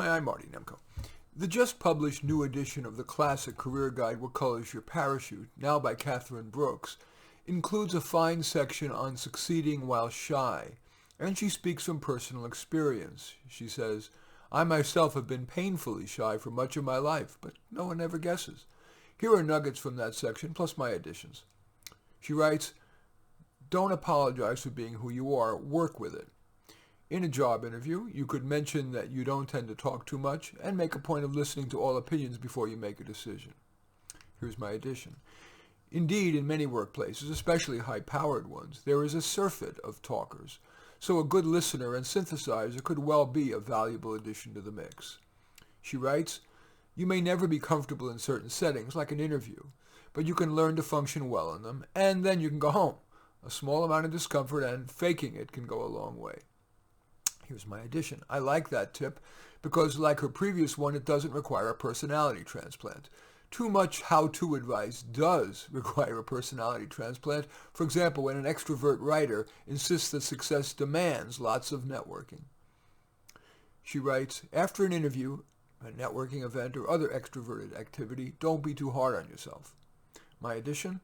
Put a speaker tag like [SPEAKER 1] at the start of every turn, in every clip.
[SPEAKER 1] Hi, I'm Marty Nemko. The just published new edition of the classic career guide, What Color's Your Parachute, now by Catherine Brooks, includes a fine section on succeeding while shy, and she speaks from personal experience. She says, I myself have been painfully shy for much of my life, but no one ever guesses. Here are nuggets from that section, plus my additions. She writes, don't apologize for being who you are, work with it. In a job interview, you could mention that you don't tend to talk too much and make a point of listening to all opinions before you make a decision. Here's my addition. Indeed, in many workplaces, especially high-powered ones, there is a surfeit of talkers, so a good listener and synthesizer could well be a valuable addition to the mix. She writes, you may never be comfortable in certain settings, like an interview, but you can learn to function well in them, and then you can go home. A small amount of discomfort and faking it can go a long way. Here's my addition. I like that tip because, like her previous one, it doesn't require a personality transplant. Too much how-to advice does require a personality transplant. For example, when an extrovert writer insists that success demands lots of networking. She writes, after an interview, a networking event, or other extroverted activity, don't be too hard on yourself. My addition,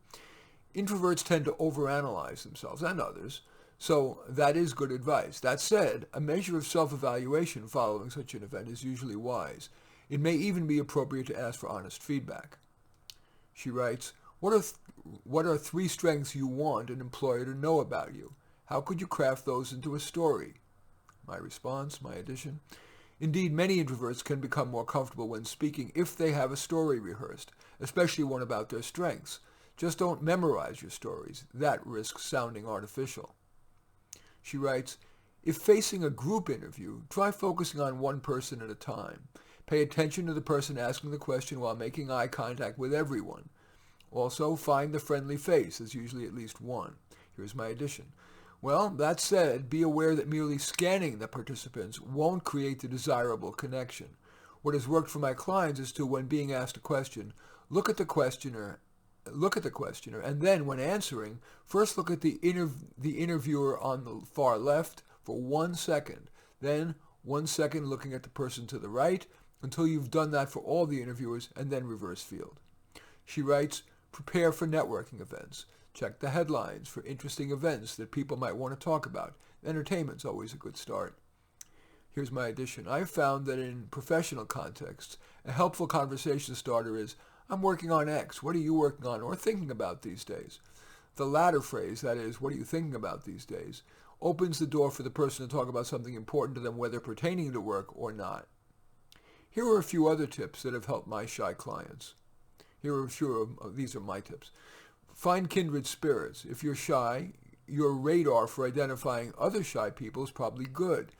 [SPEAKER 1] introverts tend to overanalyze themselves and others, so that is good advice. That said, a measure of self-evaluation following such an event is usually wise. It may even be appropriate to ask for honest feedback. She writes, what are 3 strengths you want an employer to know about you? How could you craft those into a story? My response, my addition, indeed, many introverts can become more comfortable when speaking if they have a story rehearsed, especially one about their strengths. Just don't memorize your stories. That risks sounding artificial. She writes, if facing a group interview, try focusing on one person at a time. Pay attention to the person asking the question while making eye contact with everyone. Also, find the friendly face. There's usually at least one. Here's my addition. Well, that said, be aware that merely scanning the participants won't create the desirable connection. What has worked for my clients is to, when being asked a question, look at the questioner, and then, when answering, first look at the interviewer on the far left for 1 second, then 1 second looking at the person to the right, until you've done that for all the interviewers, and then reverse field. She writes, prepare for networking events. Check the headlines for interesting events that people might want to talk about. Entertainment's always a good start. Here's my addition. I've found that in professional contexts, a helpful conversation starter is, I'm working on X. What are you working on or thinking about these days? The latter phrase, that is, what are you thinking about these days, opens the door for the person to talk about something important to them, whether pertaining to work or not. Here are a few other tips that have helped my shy clients. These are my tips. Find kindred spirits. If you're shy, your radar for identifying other shy people is probably good.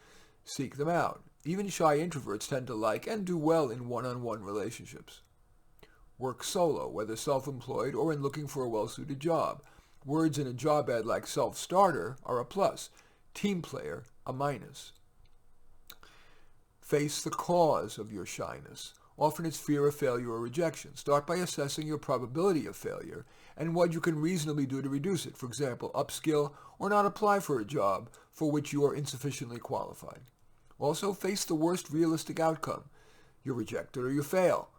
[SPEAKER 1] Seek them out. Even shy introverts tend to like and do well in one-on-one relationships. Work solo, whether self-employed or in looking for a well-suited job. Words in a job ad like self-starter are a plus. Team player, a minus. Face the cause of your shyness. Often it's fear of failure or rejection. Start by assessing your probability of failure and what you can reasonably do to reduce it. For example, upskill or not apply for a job for which you are insufficiently qualified. Also, face the worst realistic outcome. You're rejected or you fail.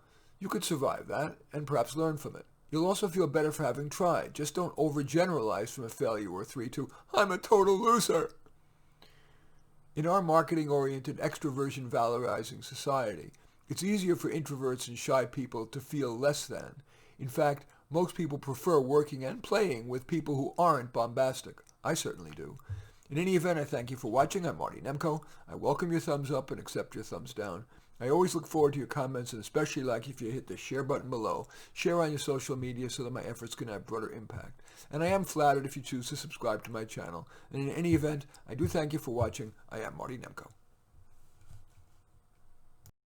[SPEAKER 1] You could survive that and perhaps learn from it. You'll also feel better for having tried. Just don't overgeneralize from a failure or 3 to, I'm a total loser. In our marketing-oriented, extroversion-valorizing society, it's easier for introverts and shy people to feel less than. In fact, most people prefer working and playing with people who aren't bombastic. I certainly do. In any event, I thank you for watching. I'm Marty Nemko. I welcome your thumbs up and accept your thumbs down. I always look forward to your comments, and especially like if you hit the share button below. Share on your social media so that my efforts can have broader impact. And I am flattered if you choose to subscribe to my channel. And in any event, I do thank you for watching. I am Marty Nemko.